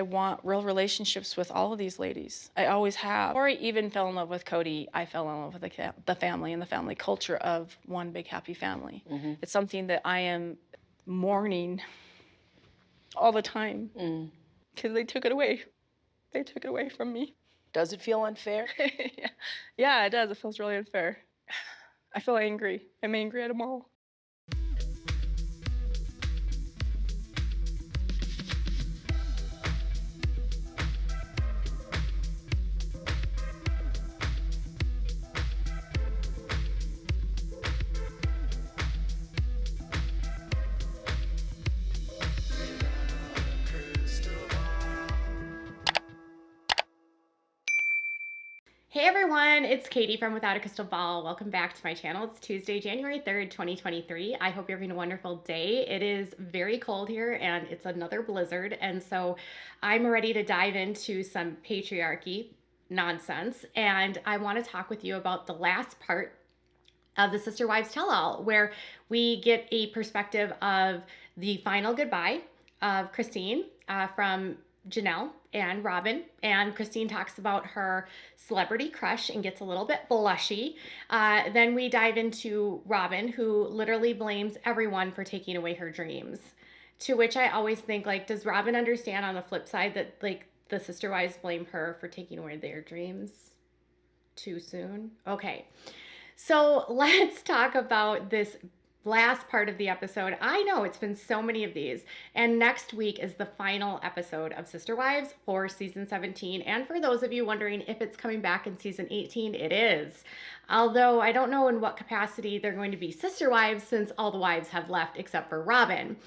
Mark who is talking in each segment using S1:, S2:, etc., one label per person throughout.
S1: I want real relationships with all of these ladies. I always have. Before I even fell in love with Kody, I fell in love with the family and the family culture of one big happy family. It's something that I am mourning all the time because they took it away. They took it away from me.
S2: Does it feel unfair?
S1: Yeah, it does. It feels really unfair. I feel angry. I'm angry at them all.
S3: Hey everyone, it's Katie from Without a Crystal Ball. Welcome back to my channel. It's Tuesday, January 3rd, 2023. I hope you're having a wonderful day. It is very cold here and it's another blizzard. And so I'm ready to dive into some patriarchy nonsense. And I want to talk with you about the last part of the Sister Wives Tell-All, where we get a perspective of the final goodbye of Christine from Janelle and Robyn, and Christine talks about her celebrity crush and gets a little bit blushy. Then we dive into Robyn, who literally blames everyone for taking away her dreams, to which I always think, like, does Robyn understand on the flip side that, like, the sister wives blame her for taking away their dreams too soon? Okay, so let's talk about this last part of the episode. I know it's been so many of these, and next week is the final episode of Sister Wives for season 17. And for those of you wondering if it's coming back in season 18, it is. Although I don't know in what capacity they're going to be sister wives, since all the wives have left except for Robyn.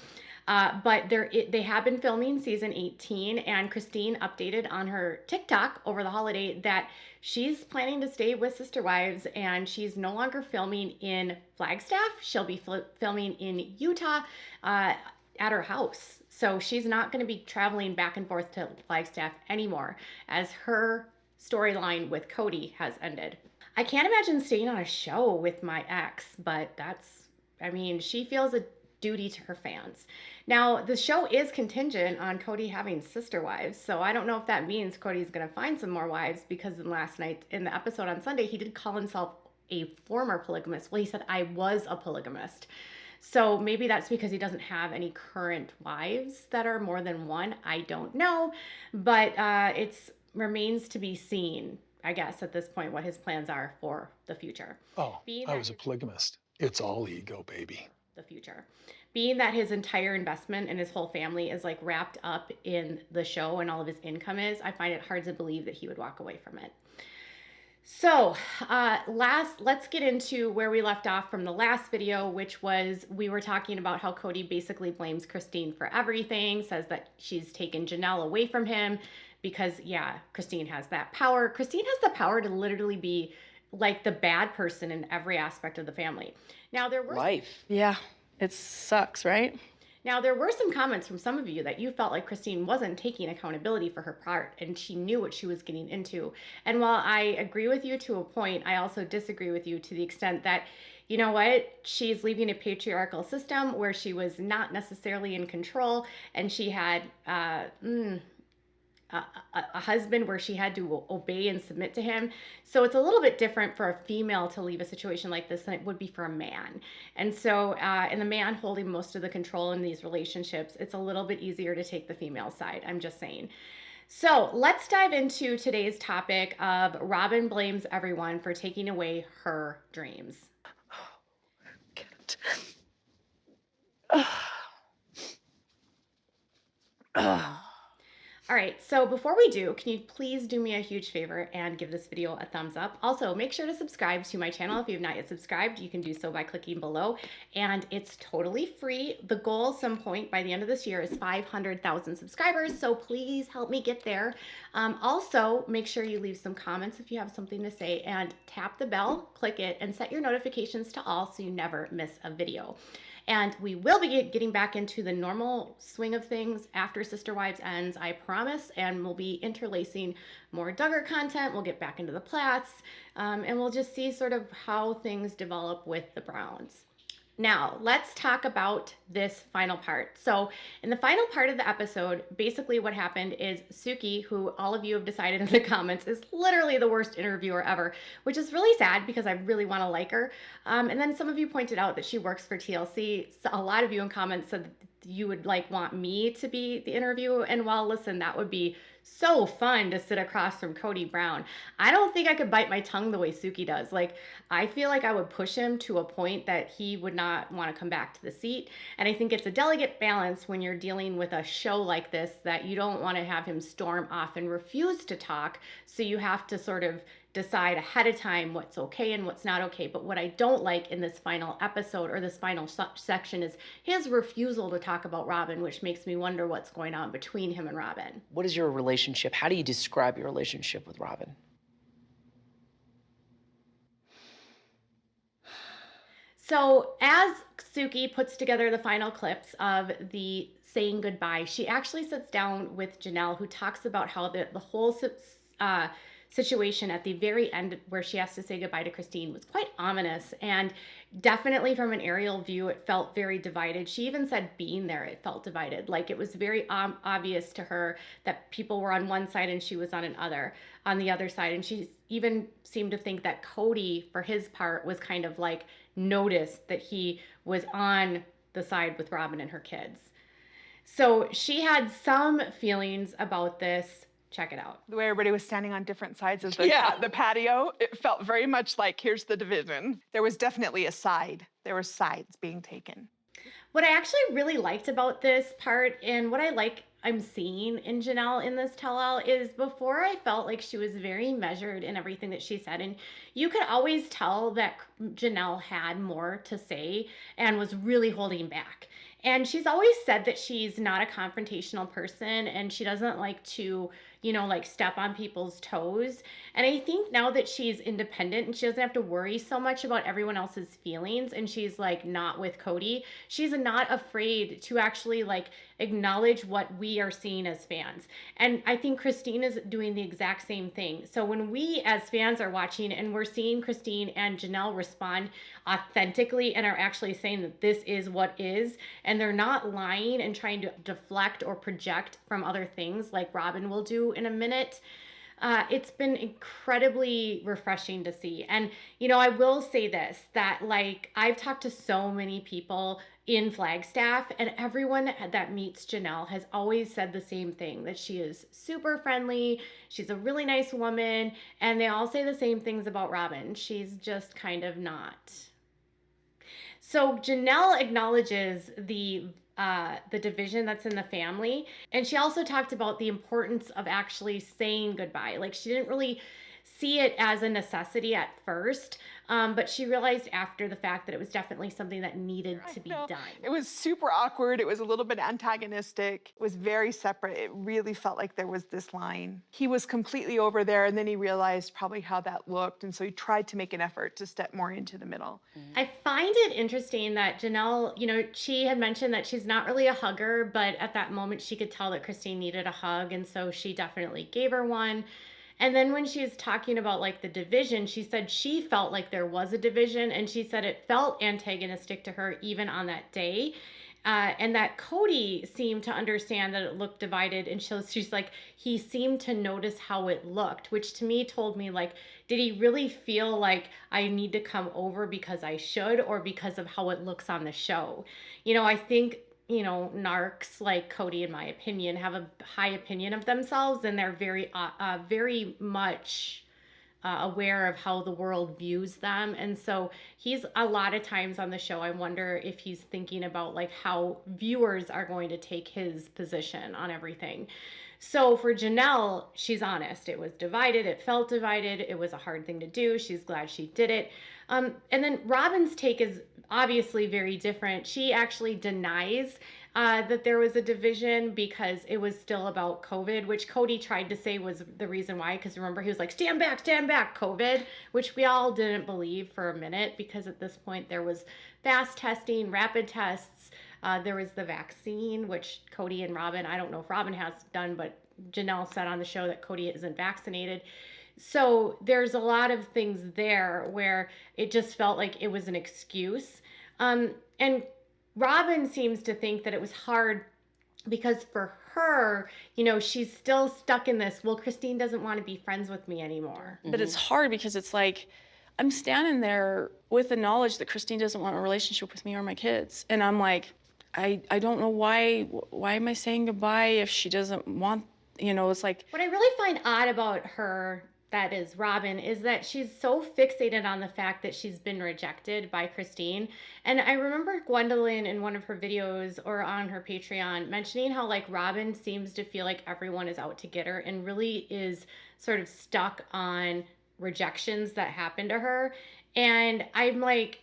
S3: But they have been filming season 18, and Christine updated on her TikTok over the holiday that she's planning to stay with Sister Wives, and she's no longer filming in Flagstaff. She'll be filming in Utah at her house. So she's not going to be traveling back and forth to Flagstaff anymore, as her storyline with Kody has ended. I can't imagine staying on a show with my ex, but I mean, she feels a duty to her fans. Now, the show is contingent on Kody having sister wives, so I don't know if that means Kody's going to find some more wives, because in the episode on Sunday, he did call himself a former polygamist. Well, he said, I was a polygamist. So maybe that's because he doesn't have any current wives that are more than one. I don't know, but it remains to be seen, I guess, at this point, what his plans are for the future.
S4: Oh, I was a polygamist. It's all ego, baby.
S3: The future. Being that his entire investment and his whole family is like wrapped up in the show and all of his income is, I find it hard to believe that he would walk away from it. So let's get into where we left off from the last video, which was we were talking about how Kody basically blames Christine for everything, says that she's taken Janelle away from him because, yeah, Christine has that power. Christine has the power to literally be like the bad person in every aspect of the family. Now, there were
S1: Yeah, it sucks, right?
S3: Now, there were some comments from some of you that you felt like Christine wasn't taking accountability for her part and she knew what she was getting into. And while I agree with you to a point, I also disagree with you to the extent that, you know what, she's leaving a patriarchal system where she was not necessarily in control, and she had a husband where she had to obey and submit to him. So it's a little bit different for a female to leave a situation like this than it would be for a man. And so, and the man holding most of the control in these relationships, it's a little bit easier to take the female side. I'm just saying. So let's dive into today's topic of Robyn blames everyone for taking away her dreams. All right, so before we do, can you please do me a huge favor and give this video a thumbs up? Also, make sure to subscribe to my channel if you have not yet subscribed. You can do so by clicking below, and it's totally free. The goal at some point by the end of this year is 500,000 subscribers, so please help me get there. Also, make sure you leave some comments if you have something to say, and tap the bell, click it, and set your notifications to all so you never miss a video. And we will be getting back into the normal swing of things after Sister Wives ends, I promise. And we'll be interlacing more Duggar content. We'll get back into the Platts. And we'll just see sort of how things develop with the Browns. Now, let's talk about this final part. So, in the final part of the episode, basically what happened is Suki, who all of you have decided in the comments is literally the worst interviewer ever, which is really sad because I really want to like her. And then some of you pointed out that she works for TLC. So a lot of you in comments said that you would like want me to be the interview. And well, listen, that would be so fun to sit across from Kody Brown. I don't think I could bite my tongue the way Suki does. Like, I feel like I would push him to a point that he would not want to come back to the seat. And I think it's a delicate balance when you're dealing with a show like this that you don't want to have him storm off and refuse to talk. So you have to sort of decide ahead of time what's okay and what's not okay. But what I don't like in this final episode or this final section is his refusal to talk about Robyn, which makes me wonder what's going on between him and Robyn.
S2: What is your relationship? How do you describe your relationship with Robyn?
S3: So as Suki puts together the final clips of the saying goodbye, she actually sits down with Janelle, who talks about how the whole situation at the very end where she has to say goodbye to Christine was quite ominous, and definitely from an aerial view it felt very divided. She even said being there it felt divided, like it was very obvious to her that people were on one side and she was on the other side. And she even seemed to think that Kody for his part was kind of like noticed that he was on the side with Robyn and her kids. So she had some feelings about this. Check it out.
S5: The way everybody was standing on different sides of the patio, it felt very much like, here's the division. There was definitely a side. There were sides being taken.
S3: What I actually really liked about this part, and what I'm seeing in Janelle in this tell-all, is before I felt like she was very measured in everything that she said. And you could always tell that Janelle had more to say and was really holding back. And she's always said that she's not a confrontational person and she doesn't like to, like step on people's toes. And I think now that she's independent and she doesn't have to worry so much about everyone else's feelings and she's like not with Kody, she's not afraid to actually like acknowledge what we are seeing as fans. And I think Christine is doing the exact same thing. So when we as fans are watching and we're seeing Christine and Janelle respond authentically and are actually saying that this is what is, and they're not lying and trying to deflect or project from other things like Robyn will do in a minute, it's been incredibly refreshing to see. And, I will say this, that like I've talked to so many people in Flagstaff and everyone that meets Janelle has always said the same thing, that she is super friendly. She's a really nice woman. And they all say the same things about Robyn. She's just kind of not. So Janelle acknowledges the division that's in the family. And she also talked about the importance of actually saying goodbye. Like she didn't really see it as a necessity at first, but she realized after the fact that it was definitely something that needed to be done.
S5: It was super awkward. It was a little bit antagonistic. It was very separate. It really felt like there was this line. He was completely over there, and then he realized probably how that looked, and so he tried to make an effort to step more into the middle.
S3: I find it interesting that Janelle, she had mentioned that she's not really a hugger, but at that moment she could tell that Christine needed a hug, and so she definitely gave her one. And then when she was talking about like the division, she said she felt like there was a division, and she said it felt antagonistic to her even on that day. And that Kody seemed to understand that it looked divided, and she's like, he seemed to notice how it looked, which to me told me like, did he really feel like I need to come over because I should, or because of how it looks on the show? I think narcs like Kody, in my opinion, have a high opinion of themselves, and they're very much aware of how the world views them. And so he's a lot of times on the show, I wonder if he's thinking about like how viewers are going to take his position on everything. So for Janelle, she's honest. It was divided. It felt divided. It was a hard thing to do. She's glad she did it. And then Robyn's take is obviously very different. She actually denies that there was a division because it was still about COVID, which Kody tried to say was the reason why. Because remember, he was like, stand back, COVID, which we all didn't believe for a minute, because at this point there was fast testing, rapid tests. There was the vaccine, which Kody and Robyn, I don't know if Robyn has done, but Janelle said on the show that Kody isn't vaccinated. So there's a lot of things there where it just felt like it was an excuse. And Robyn seems to think that it was hard because for her, she's still stuck in this, well, Christine doesn't want to be friends with me anymore.
S1: But it's hard because it's like, I'm standing there with the knowledge that Christine doesn't want a relationship with me or my kids. And I'm like, I don't know why am I saying goodbye if she doesn't want, it's like.
S3: What I really find odd about her, that is Robyn, is that she's so fixated on the fact that she's been rejected by Christine. And I remember Gwendolyn in one of her videos or on her Patreon mentioning how like Robyn seems to feel like everyone is out to get her and really is sort of stuck on rejections that happened to her. And I'm like,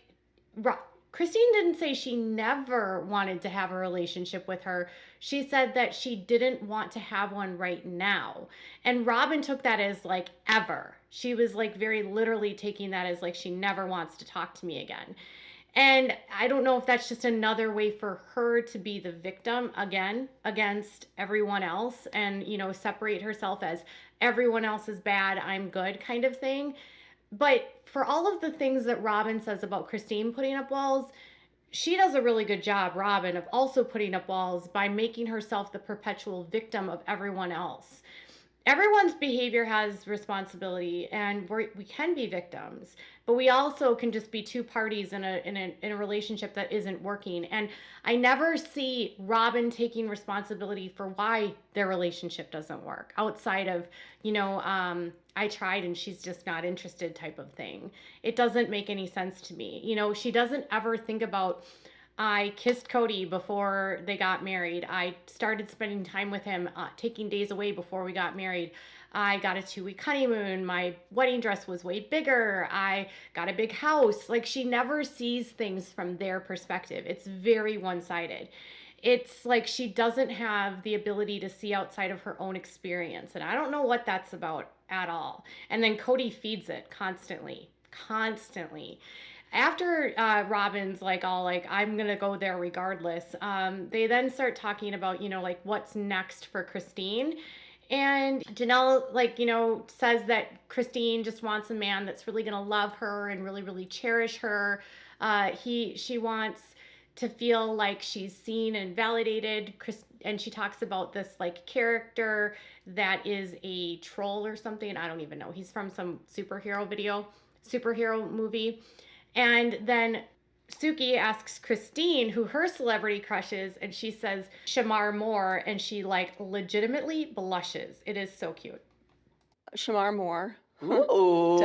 S3: Christine didn't say she never wanted to have a relationship with her. She said that she didn't want to have one right now. And Robyn took that as like ever. She was like very literally taking that as like she never wants to talk to me again. And I don't know if that's just another way for her to be the victim again against everyone else and, separate herself as everyone else is bad, I'm good kind of thing. But for all of the things that Robyn says about Christine putting up walls, she does a really good job, Robyn, of also putting up walls by making herself the perpetual victim of everyone else. Everyone's behavior has responsibility, and we can be victims, but we also can just be two parties in a relationship that isn't working. And I never see Robyn taking responsibility for why their relationship doesn't work outside of, I tried and she's just not interested type of thing. It doesn't make any sense to me. She doesn't ever think about, I kissed Kody before they got married. I started spending time with him, taking days away before we got married. I got a 2-week honeymoon. My wedding dress was way bigger. I got a big house. Like, she never sees things from their perspective. It's very one-sided. It's like she doesn't have the ability to see outside of her own experience. And I don't know what that's about at all. And then Kody feeds it constantly. After Robyn's like all like, I'm gonna go there regardless, they then start talking about, like what's next for Christine. And Janelle, like, says that Christine just wants a man that's really gonna love her and really, really cherish her. She wants to feel like she's seen and validated. And she talks about this like character that is a troll or something. I don't even know. He's from some superhero movie. And then Suki asks Christine who her celebrity crush is, and she says Shamar Moore, and she like legitimately blushes. It is so cute.
S6: Shamar Moore.
S2: Ooh.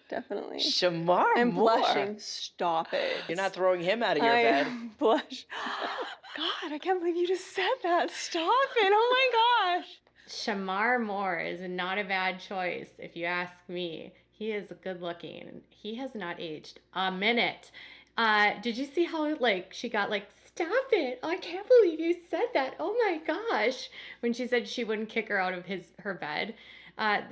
S6: Definitely.
S2: Shamar
S6: I'm
S2: Moore.
S6: blushing. Stop it.
S2: You're not throwing him out of your bed.
S6: Blush. God, I can't believe you just said that. Stop it. Oh my gosh.
S3: Shamar Moore is not a bad choice, if you ask me. He is good looking. He has not aged a minute. Did you see how like she got like, stop it. Oh, I can't believe you said that. Oh my gosh. When she said she wouldn't kick her out of her bed.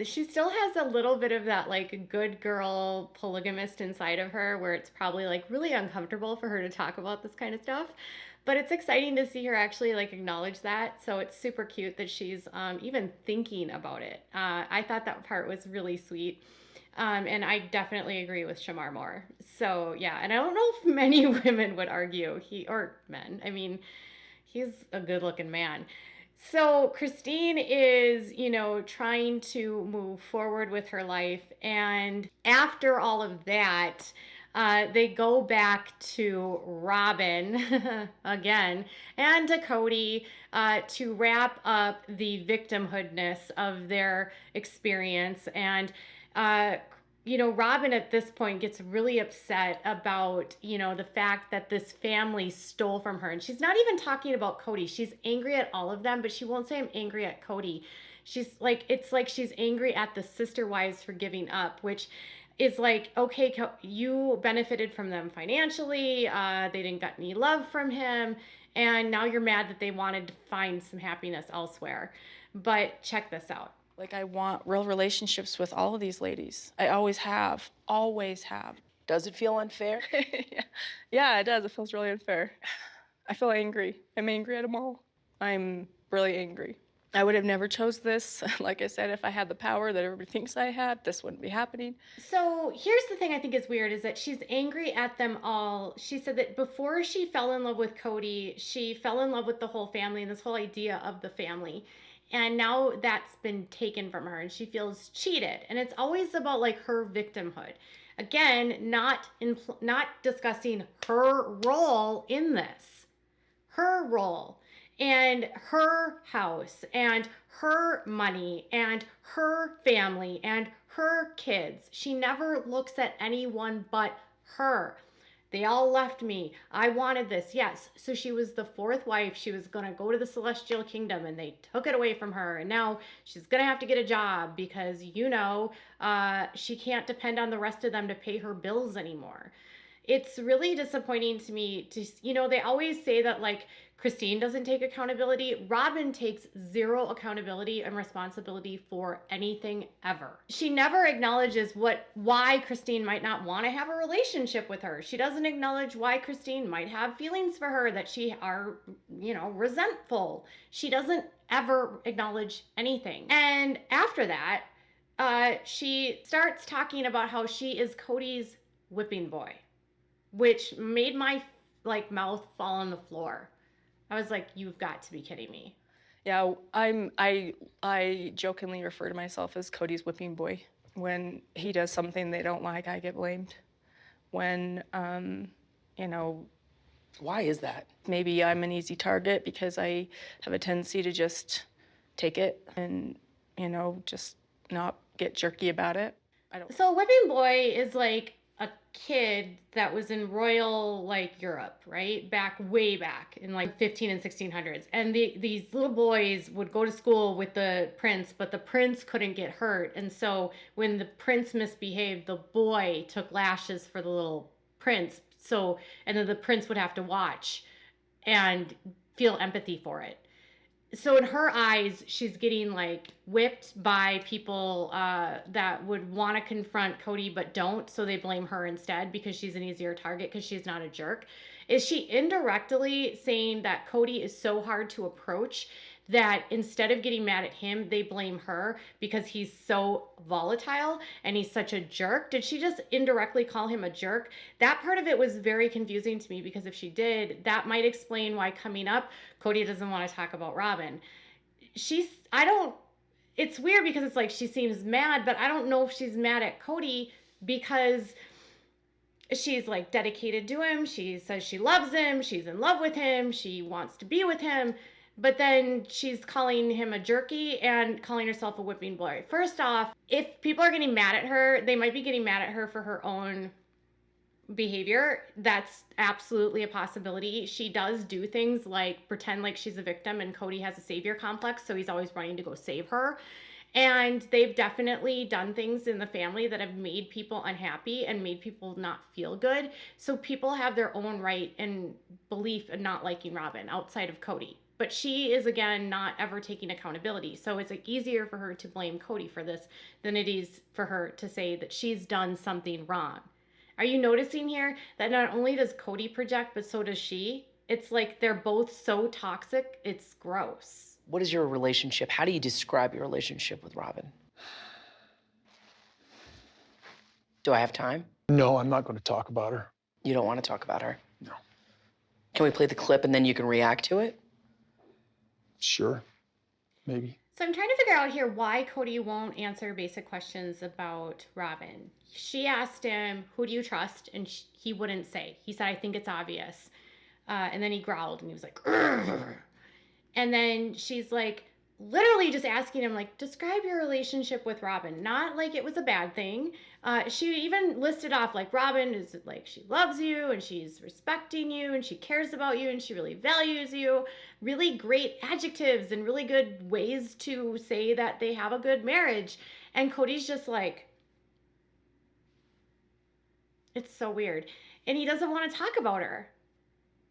S3: She still has a little bit of that like good girl polygamist inside of her where it's probably like really uncomfortable for her to talk about this kind of stuff. But it's exciting to see her actually like acknowledge that. So it's super cute that she's even thinking about it. I thought that part was really sweet. And I definitely agree with Shamar Moore. So yeah, and I don't know if many women would argue or men. I mean, he's a good looking man. So Christine is, trying to move forward with her life. And after all of that, they go back to Robyn again and to Kody to wrap up the victimhoodness of their experience. And Robyn at this point gets really upset about, the fact that this family stole from her. And she's not even talking about Kody. She's angry at all of them, but she won't say I'm angry at Kody. She's like, it's like she's angry at the sister wives for giving up, which is like, okay, you benefited from them financially. They didn't get any love from him. And now you're mad that they wanted to find some happiness elsewhere. But check this out.
S1: Like, I want real relationships with all of these ladies. I always have. Always have.
S2: Does it feel unfair?
S1: Yeah, it does. It feels really unfair. I feel angry. I'm angry at them all. I'm really angry. I would have never chose this. Like I said, if I had the power that everybody thinks I had, this wouldn't be happening.
S3: So here's the thing I think is weird is that she's angry at them all. She said that before she fell in love with Kody, she fell in love with the whole family and this whole idea of the family. And now that's been taken from her and she feels cheated. And it's always about like her victimhood. Again, not discussing her role in this. Her role and her house and her money and her family and her kids. She never looks at anyone but her. They all left me. I wanted this. Yes. So she was the fourth wife. She was going to go to the celestial kingdom and they took it away from her. And now she's going to have to get a job because, she can't depend on the rest of them to pay her bills anymore. It's really disappointing to me they always say that like Christine doesn't take accountability. Robyn takes zero accountability and responsibility for anything ever. She never acknowledges why Christine might not want to have a relationship with her. She doesn't acknowledge why Christine might have feelings for her that she are, resentful. She doesn't ever acknowledge anything. And after that, she starts talking about how she is Kody's whipping boy, which made my mouth fall on the floor. I was like, you've got to be kidding me.
S1: Yeah, I jokingly refer to myself as Kody's whipping boy. When he does something they don't like, I get blamed. When,
S2: Why is that?
S1: maybe I'm an easy target because I have a tendency to just take it and, just not get jerky about it.
S3: So a whipping boy is like a kid that was in royal Europe, right? Way back in 15 and 1600s. And these little boys would go to school with the prince, but the prince couldn't get hurt. And so when the prince misbehaved, the boy took lashes for the little prince. And then the prince would have to watch and feel empathy for it. So in her eyes, she's getting whipped by people that would want to confront Kody but don't, so they blame her instead because she's an easier target because she's not a jerk. Is she indirectly saying that Kody is so hard to approach that instead of getting mad at him, they blame her because he's so volatile and he's such a jerk? Did she just indirectly call him a jerk? That part of it was very confusing to me because if she did, that might explain why coming up, Kody doesn't want to talk about Robyn. It's weird because it's she seems mad, but I don't know if she's mad at Kody because she's dedicated to him. She says she loves him. She's in love with him. She wants to be with him. But then she's calling him a jerky and calling herself a whipping boy. First off, if people are getting mad at her, they might be getting mad at her for her own behavior. That's absolutely a possibility. She does do things like pretend like she's a victim and Kody has a savior complex, so he's always running to go save her. And they've definitely done things in the family that have made people unhappy and made people not feel good. So people have their own right and belief in not liking Robyn outside of Kody. But she is, again, not ever taking accountability. So it's easier for her to blame Kody for this than it is for her to say that she's done something wrong. Are you noticing here that not only does Kody project, but so does she? It's they're both so toxic, it's gross.
S2: What is your relationship? How do you describe your relationship with Robyn? Do I have time?
S4: No, I'm not going to talk about her.
S2: You don't want to talk about her?
S4: No.
S2: Can we play the clip and then you can react to it?
S4: Sure. Maybe.
S3: So I'm trying to figure out here why Kody won't answer basic questions about Robyn. She asked him, who do you trust? And he wouldn't say. He said, I think it's obvious. And then he growled and he was like, "Urgh." And then she's literally just asking him, describe your relationship with Robyn. Not it was a bad thing. She even listed off, Robyn is, she loves you, and she's respecting you, and she cares about you, and she really values you. Really great adjectives and really good ways to say that they have a good marriage. And Kody's just it's so weird. And he doesn't want to talk about her.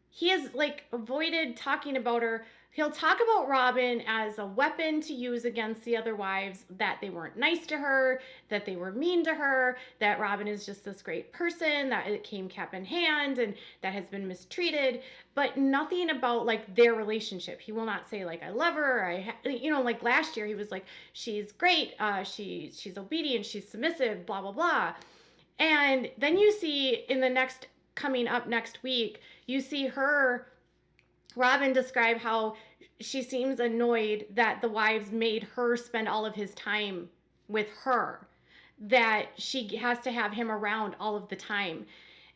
S3: He has avoided talking about her He'll talk about Robyn as a weapon to use against the other wives, that they weren't nice to her, that they were mean to her, that Robyn is just this great person, that it came cap in hand and that has been mistreated, but nothing about like their relationship. He will not say like, I love her. Like last year he was like, she's great. She's obedient. She's submissive, blah, blah, blah. And then you see coming up next week, you see Robyn describe how she seems annoyed that the wives made her spend all of his time with her, that she has to have him around all of the time.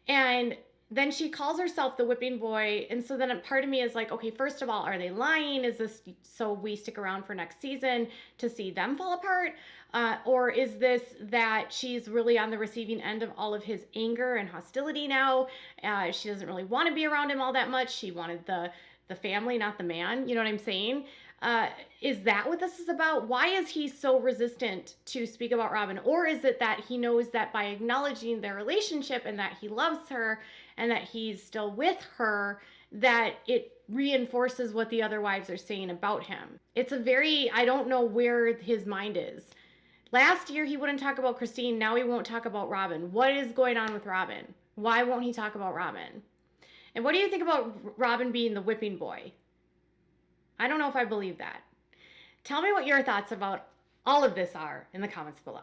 S3: And then she calls herself the whipping boy. And so then part of me is like, okay, first of all, are they lying? Is this so we stick around for next season to see them fall apart? Or is this that she's really on the receiving end of all of his anger and hostility now? She doesn't really want to be around him all that much. She wanted the family, not the man. You know what I'm saying? Is that what this is about? Why is he so resistant to speak about Robyn? Or is it that he knows that by acknowledging their relationship and that he loves her and that he's still with her, that it reinforces what the other wives are saying about him? I don't know where his mind is. Last year, he wouldn't talk about Christine. Now he won't talk about Robyn. What is going on with Robyn? Why won't he talk about Robyn? And what do you think about Robyn being the whipping boy? I don't know if I believe that. Tell me what your thoughts about all of this are in the comments below.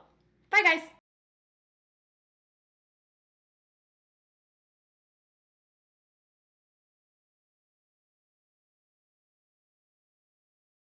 S3: Bye, guys.